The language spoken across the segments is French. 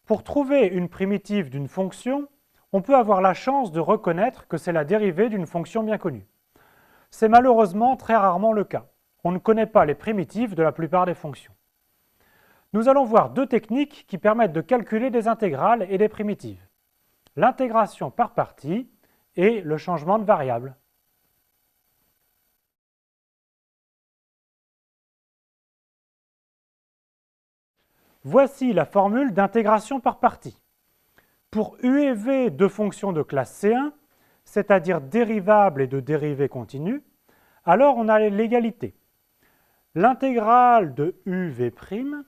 Pour trouver une primitive d'une fonction, on peut avoir la chance de reconnaître que c'est la dérivée d'une fonction bien connue. C'est malheureusement très rarement le cas. On ne connaît pas les primitives de la plupart des fonctions. Nous allons voir deux techniques qui permettent de calculer des intégrales et des primitives. L'intégration par partie et le changement de variable. Voici la formule d'intégration par partie. Pour U et V de fonctions de classe C1, c'est-à-dire dérivables et de dérivées continues, alors on a l'égalité. L'intégrale de UV'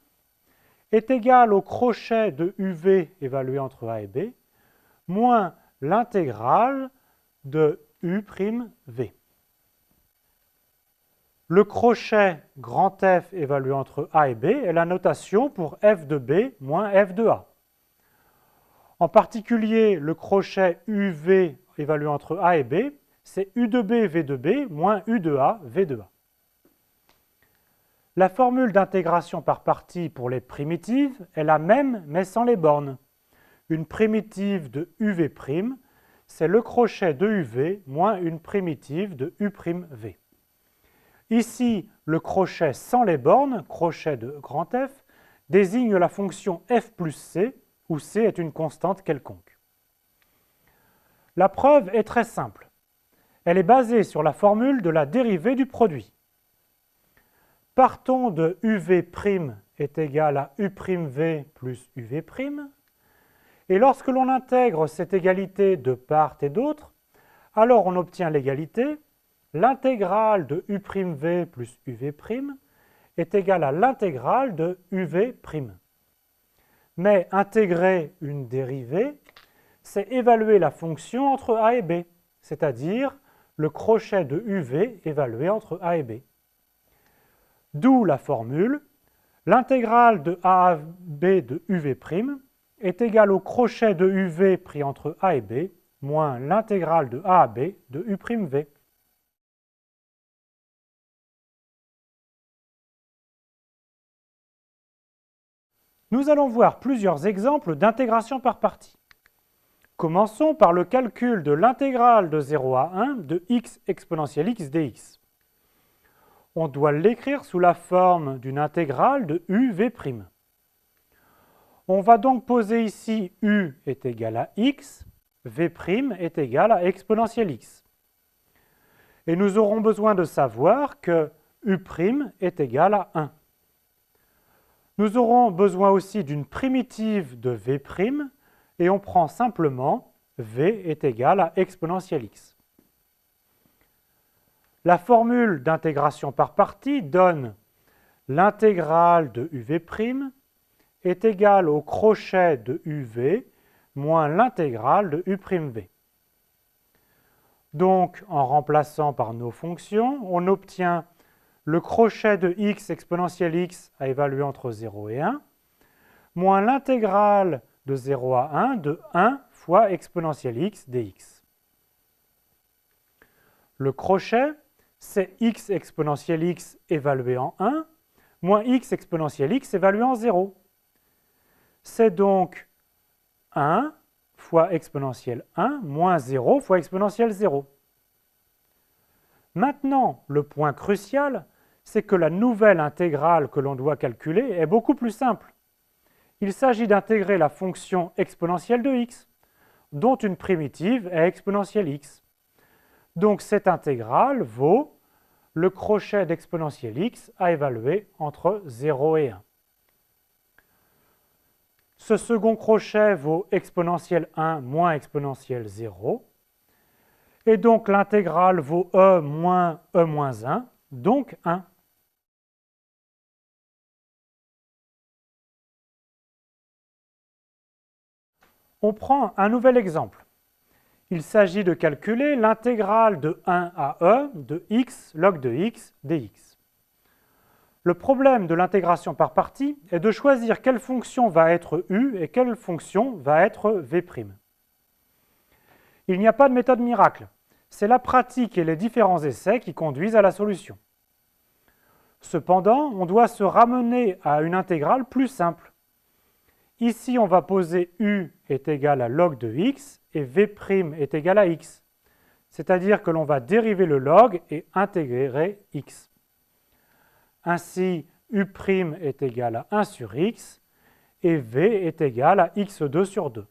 est égale au crochet de UV évalué entre A et B, moins l'intégrale de U'V. Le crochet grand F évalué entre A et B est la notation pour f de B moins f de A. En particulier, le crochet UV évalué entre A et B, c'est U de B V de B moins U de A V de A. La formule d'intégration par partie pour les primitives est la même mais sans les bornes. Une primitive de UV', c'est le crochet de UV moins une primitive de U'V. Ici, le crochet sans les bornes, crochet de grand F, désigne la fonction f plus c, où c est une constante quelconque. La preuve est très simple. Elle est basée sur la formule de la dérivée du produit. Partons de UV' est égal à U'V plus UV', et lorsque l'on intègre cette égalité de part et d'autre, alors on obtient l'égalité. L'intégrale de U'V plus UV' est égale à l'intégrale de UV'. Mais intégrer une dérivée, c'est évaluer la fonction entre A et B, c'est-à-dire le crochet de UV évalué entre A et B. D'où la formule, l'intégrale de A à B de UV' est égale au crochet de UV pris entre A et B, moins l'intégrale de A à B de U'V. Nous allons voir plusieurs exemples d'intégration par partie. Commençons par le calcul de l'intégrale de 0 à 1 de x exponentielle x dx. On doit l'écrire sous la forme d'une intégrale de UV'. On va donc poser ici U est égal à x, V' est égal à exponentielle x. Et nous aurons besoin de savoir que U' est égal à 1. Nous aurons besoin aussi d'une primitive de V', et on prend simplement V est égal à exponentielle x. La formule d'intégration par partie donne l'intégrale de UV' est égale au crochet de UV moins l'intégrale de U'V. Donc, en remplaçant par nos fonctions, on obtient le crochet de x exponentielle x à évaluer entre 0 et 1, moins l'intégrale de 0 à 1 de 1 fois exponentielle x dx. Le crochet, c'est x exponentielle x évalué en 1, moins x exponentielle x évalué en 0. C'est donc 1 fois exponentielle 1 moins 0 fois exponentielle 0. Maintenant, le point crucial, c'est que la nouvelle intégrale que l'on doit calculer est beaucoup plus simple. Il s'agit d'intégrer la fonction exponentielle de x, dont une primitive est exponentielle x. Donc cette intégrale vaut le crochet d'exponentielle x à évaluer entre 0 et 1. Ce second crochet vaut exponentielle 1 moins exponentielle 0. Et donc l'intégrale vaut e moins 1, donc 1. On prend un nouvel exemple. Il s'agit de calculer l'intégrale de 1 à e de x log de x dx. Le problème de l'intégration par partie est de choisir quelle fonction va être u et quelle fonction va être v'. Il n'y a pas de méthode miracle. C'est la pratique et les différents essais qui conduisent à la solution. Cependant, on doit se ramener à une intégrale plus simple. Ici, on va poser u est égal à log de x et v' est égal à x. C'est-à-dire que l'on va dériver le log et intégrer x. Ainsi, u' est égal à 1 sur x et v est égal à x2 sur 2.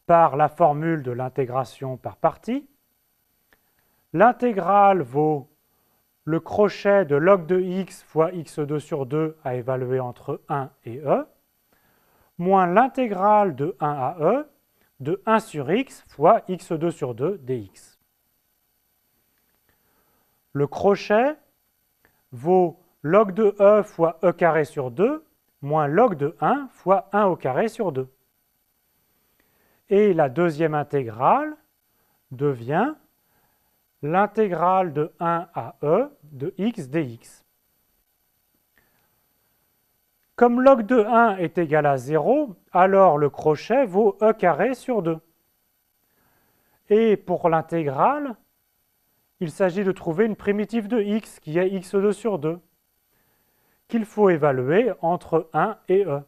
Par la formule de l'intégration par partie, l'intégrale vaut le crochet de log de x fois x2 sur 2 à évaluer entre 1 et e, moins l'intégrale de 1 à e de 1 sur x fois x2 sur 2 dx. Le crochet vaut log de e fois e carré sur 2 moins log de 1 fois 1 au carré sur 2. Et la deuxième intégrale devient l'intégrale de 1 à e de x dx. Comme log de 1 est égal à 0, alors le crochet vaut e carré sur 2. Et pour l'intégrale, il s'agit de trouver une primitive de x qui est x2 sur 2, qu'il faut évaluer entre 1 et e.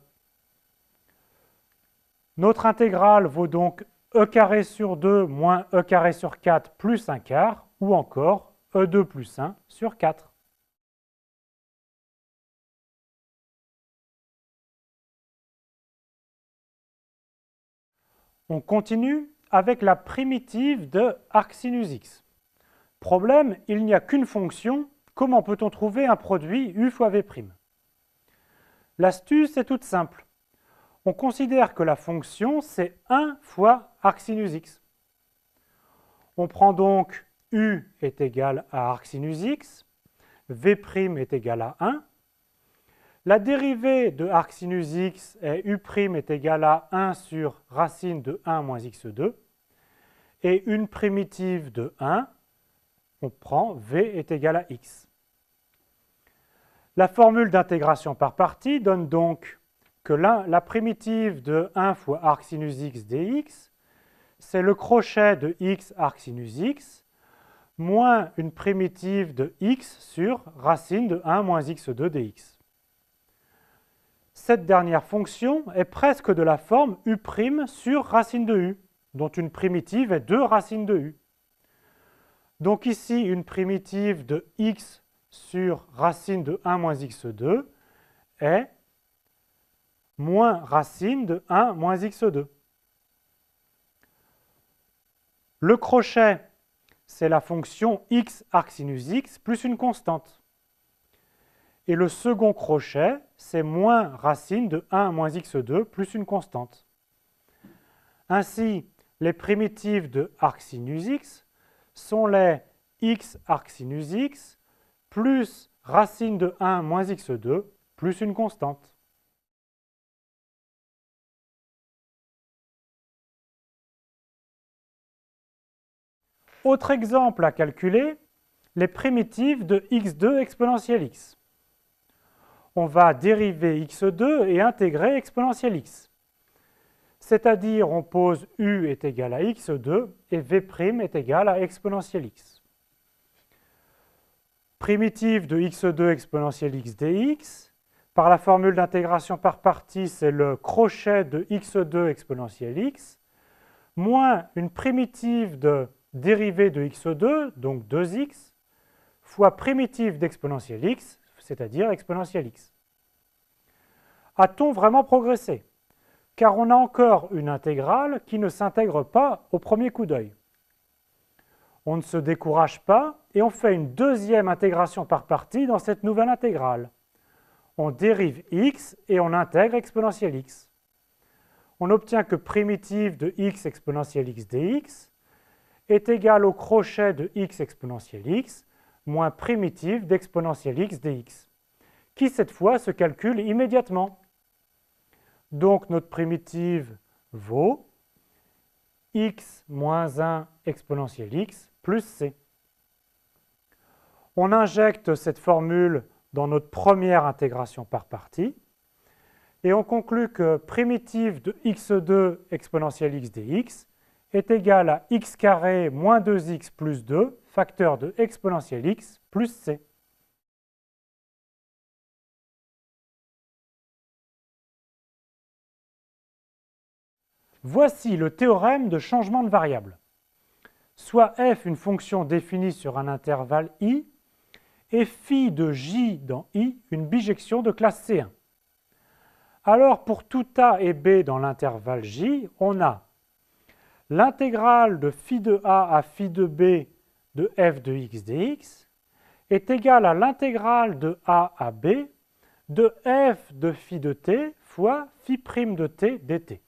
Notre intégrale vaut donc e carré sur 2 moins e carré sur 4 plus 1 quart, ou encore e2 plus 1 sur 4. On continue avec la primitive de arcsinus x. Problème, il n'y a qu'une fonction. Comment peut-on trouver un produit u fois v'? L'astuce est toute simple. On considère que la fonction, c'est 1 fois arcsinus x. On prend donc u est égal à arcsinus x, v' est égal à 1. La dérivée de arcsinus x est u' est égal à 1 sur racine de 1 moins x2. Et une primitive de 1, on prend v est égal à x. La formule d'intégration par partie donne donc que la primitive de 1 fois arcsinus x dx, c'est le crochet de x arcsinus x, moins une primitive de x sur racine de 1 moins x2 dx. Cette dernière fonction est presque de la forme u' sur racine de u, dont une primitive est 2 racines de u. Donc ici, une primitive de x sur racine de 1 moins x2 est moins racine de 1 moins x2. Le crochet, c'est la fonction x arcsinus x plus une constante. Et le second crochet, c'est moins racine de 1 moins x2 plus une constante. Ainsi, les primitives de arcsinus x sont les x arcsinus x plus racine de 1 moins x2 plus une constante. Autre exemple à calculer, les primitives de x2 exponentielle x. On va dériver x2 et intégrer exponentielle x. C'est-à-dire, on pose u est égal à x2 et v' est égal à exponentielle x. Primitive de x2 exponentielle x dx, par la formule d'intégration par partie, c'est le crochet de x2 exponentielle x, moins une primitive de dérivée de x2, donc 2x, fois primitive d'exponentielle x, c'est-à-dire exponentielle x. A-t-on vraiment progressé? Car on a encore une intégrale qui ne s'intègre pas au premier coup d'œil. On ne se décourage pas et on fait une deuxième intégration par partie dans cette nouvelle intégrale. On dérive x et on intègre exponentielle x. On obtient que primitive de x exponentielle x dx est égale au crochet de x exponentielle x moins primitive d'exponentielle x dx, qui cette fois se calcule immédiatement. Donc notre primitive vaut x moins 1 exponentielle x plus c. On injecte cette formule dans notre première intégration par partie et on conclut que primitive de x2 exponentielle x dx est égale à x carré moins 2x plus 2 facteur de exponentielle x plus c. Voici le théorème de changement de variable. Soit f une fonction définie sur un intervalle i, et phi de j dans i une bijection de classe C1. Alors pour tout a et b dans l'intervalle j, on a l'intégrale de phi de a à phi de b de f de x dx est égale à l'intégrale de a à b de f de phi de t fois phi prime de t dt.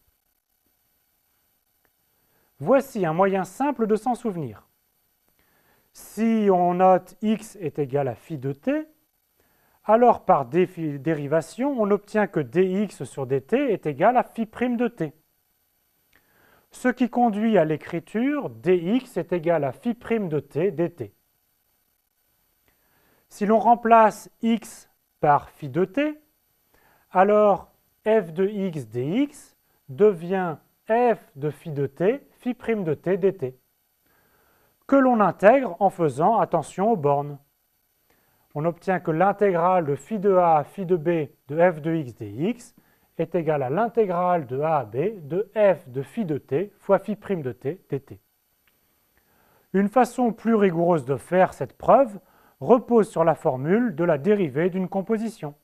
Voici un moyen simple de s'en souvenir. Si on note x est égal à phi de t, alors par dérivation, on obtient que dx sur dt est égal à phi prime de t. Ce qui conduit à l'écriture dx est égal à phi prime de t dt. Si l'on remplace x par phi de t, alors f de x dx devient f de phi de t, phi prime de t dt, que l'on intègre en faisant attention aux bornes. On obtient que l'intégrale de phi de a à phi de b de f de x dx est égale à l'intégrale de a à b de f de phi de t fois phi prime de t dt. Une façon plus rigoureuse de faire cette preuve repose sur la formule de la dérivée d'une composition.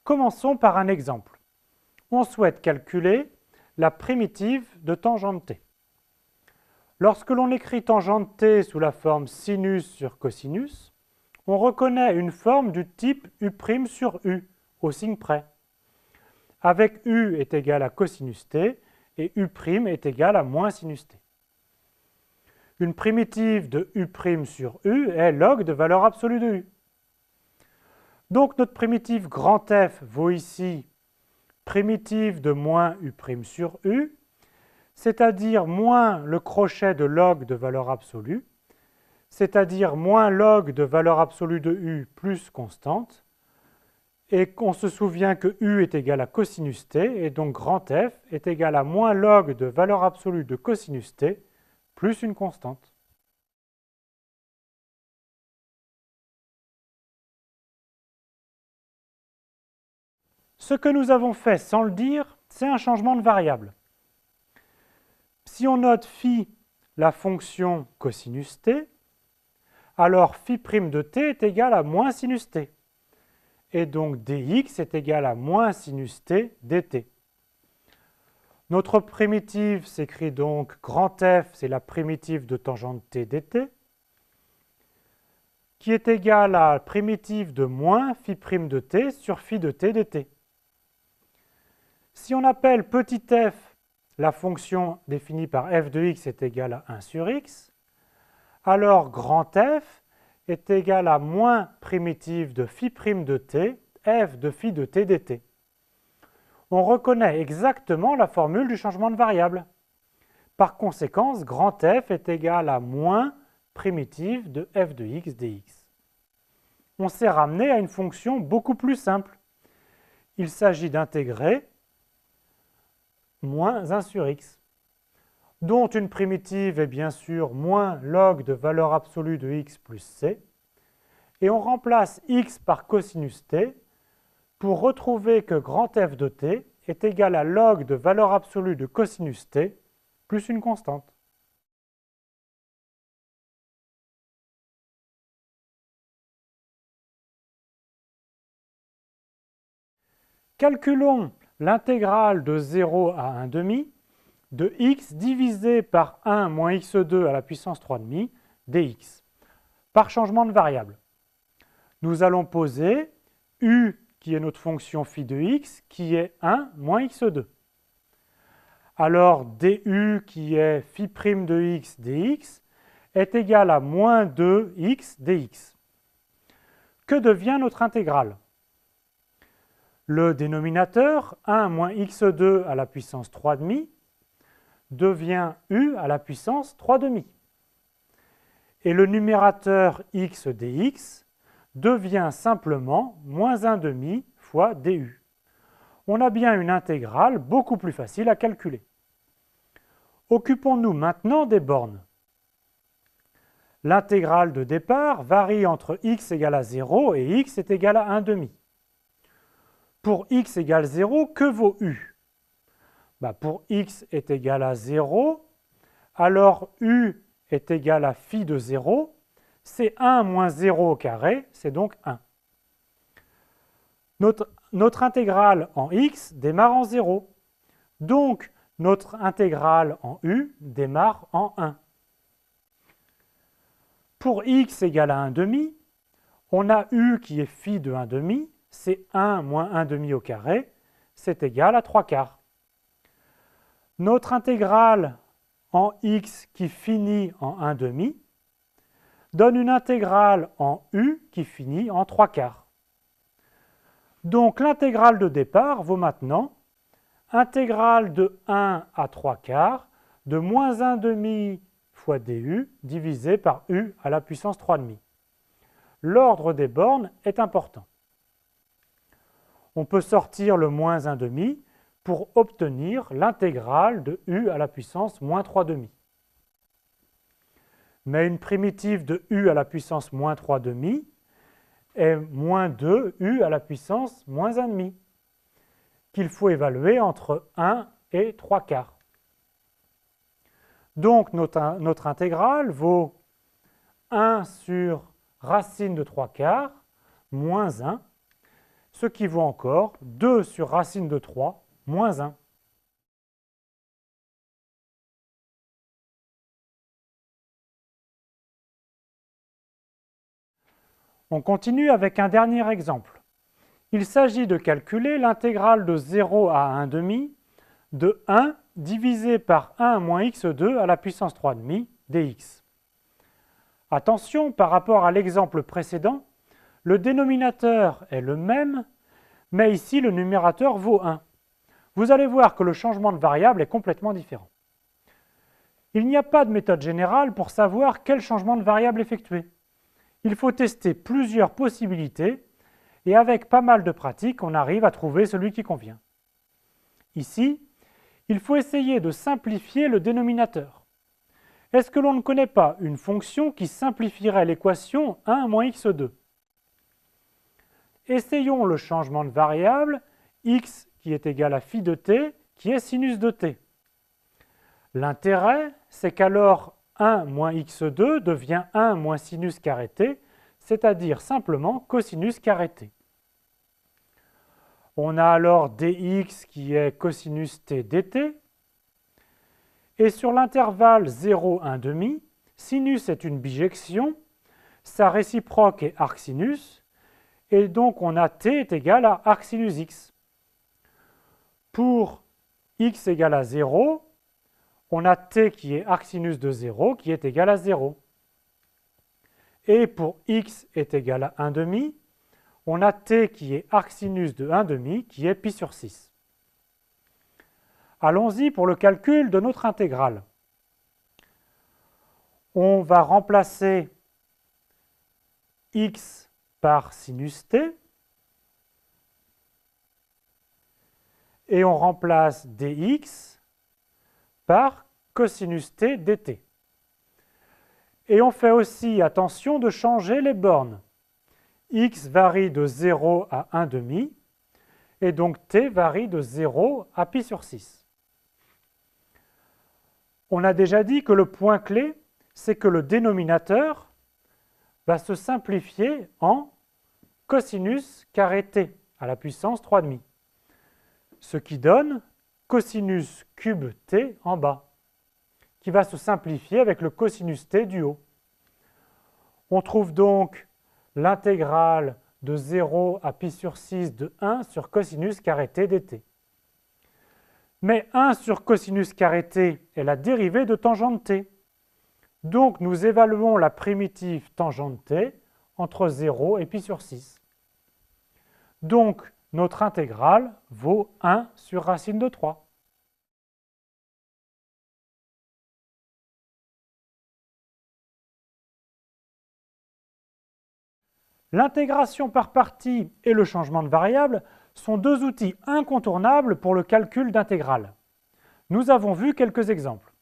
Commençons par un exemple. On souhaite calculer la primitive de tangente t. Lorsque l'on écrit tangente t sous la forme sinus sur cosinus, on reconnaît une forme du type u' sur u, au signe près, avec u est égal à cosinus t et u' est égal à moins sinus t. Une primitive de u' sur u est log de valeur absolue de u. Donc notre primitive grand F vaut ici primitive de moins u' sur u, c'est-à-dire moins le crochet de log de valeur absolue, c'est-à-dire moins log de valeur absolue de u plus constante, et qu'on se souvient que u est égal à cosinus t, et donc grand F est égal à moins log de valeur absolue de cosinus t plus une constante. Ce que nous avons fait sans le dire, c'est un changement de variable. Si on note phi, la fonction cosinus t, alors phi prime de t est égal à moins sinus t. Et donc dx est égal à moins sinus t dt. Notre primitive s'écrit donc grand F, c'est la primitive de tangente t dt, qui est égale à la primitive de moins phi prime de t sur phi de t dt. Si on appelle petit f la fonction définie par f de x est égale à 1 sur x, alors grand F est égal à moins primitive de phi prime de t, f de phi de t dt. On reconnaît exactement la formule du changement de variable. Par conséquent, grand F est égal à moins primitive de f de x dx. On s'est ramené à une fonction beaucoup plus simple. Il s'agit d'intégrer moins 1 sur x, dont une primitive est bien sûr moins log de valeur absolue de x plus c, et on remplace x par cosinus t pour retrouver que grand F de t est égal à log de valeur absolue de cosinus t plus une constante. Calculons l'intégrale de 0 à 1/2 de x divisé par 1 moins x2 à la puissance 3/2 dx, par changement de variable. Nous allons poser u, qui est notre fonction phi de x, qui est 1 moins x2. Alors du, qui est phi prime de x dx, est égal à moins 2x dx. Que devient notre intégrale? Le dénominateur, 1 moins x2 à la puissance 3/2, devient u à la puissance 3/2. Et le numérateur x dx devient simplement moins 1/2 fois du. On a bien une intégrale beaucoup plus facile à calculer. Occupons-nous maintenant des bornes. l'intégrale de départ varie entre x égale à 0 et x est égal à 1 demi. Pour x égale 0, que vaut u? Pour x est égal à 0, alors u est égal à phi de 0, c'est 1 moins 0 au carré, c'est donc 1. Notre intégrale en x démarre en 0, donc notre intégrale en u démarre en 1. Pour x égale à 1 demi, on a u qui est phi de 1 demi, c'est 1 moins 1 demi au carré, c'est égal à 3 quarts. Notre intégrale en x qui finit en 1 demi donne une intégrale en u qui finit en 3 quarts. Donc l'intégrale de départ vaut maintenant intégrale de 1 à 3 quarts de moins 1 demi fois du divisé par u à la puissance 3 demi. L'ordre des bornes est important. On peut sortir le moins 1 demi pour obtenir l'intégrale de u à la puissance moins 3 demi. Mais une primitive de u à la puissance moins 3 demi est moins 2 u à la puissance moins 1 demi, qu'il faut évaluer entre 1 et 3 quarts. Donc notre intégrale vaut 1 sur racine de 3 quarts moins 1, ce qui vaut encore 2 sur racine de 3 moins 1. On continue avec un dernier exemple. Il s'agit de calculer l'intégrale de 0 à 1 demi de 1 divisé par 1 moins x2 à la puissance 3 demi dx. Attention, par rapport à l'exemple précédent, le dénominateur est le même, mais ici le numérateur vaut 1. Vous allez voir que le changement de variable est complètement différent. Il n'y a pas de méthode générale pour savoir quel changement de variable effectuer. Il faut tester plusieurs possibilités et avec pas mal de pratique, on arrive à trouver celui qui convient. Ici, il faut essayer de simplifier le dénominateur. Est-ce que l'on ne connaît pas une fonction qui simplifierait l'équation 1 moins x2? Essayons le changement de variable x qui est égal à phi de t qui est sinus de t. L'intérêt, c'est qu'alors 1 moins x2 devient 1 moins sinus carré t, c'est-à-dire simplement cosinus carré t. On a alors dx qui est cosinus t dt. Et sur l'intervalle 0, 1 demi, sinus est une bijection, sa réciproque est arcsinus, et donc on a t est égal à arcsinus x. Pour x égale à 0, on a t qui est arcsinus de 0 qui est égal à 0. Et pour x est égal à 1 demi, on a t qui est arcsinus de 1 demi qui est pi sur 6. Allons-y pour le calcul de notre intégrale. On va remplacer x par sinus t et on remplace dx par cosinus t dt. Et on fait aussi attention de changer les bornes. X varie de 0 à 1 demi et donc t varie de 0 à pi sur 6. On a déjà dit que le point clé, c'est que le dénominateur va se simplifier en cosinus carré t à la puissance 3 demi, ce qui donne cosinus cube t en bas, qui va se simplifier avec le cosinus t du haut. On trouve donc l'intégrale de 0 à pi sur 6 de 1 sur cosinus carré t dt. Mais 1 sur cosinus carré t est la dérivée de tangente t. Donc nous évaluons la primitive tangente t entre 0 et pi sur 6. Donc notre intégrale vaut 1 sur racine de 3. L'intégration par partie et le changement de variable sont deux outils incontournables pour le calcul d'intégrale. Nous avons vu quelques exemples.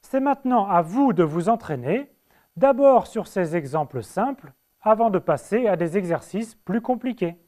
C'est maintenant à vous de vous entraîner, d'abord sur ces exemples simples avant de passer à des exercices plus compliqués.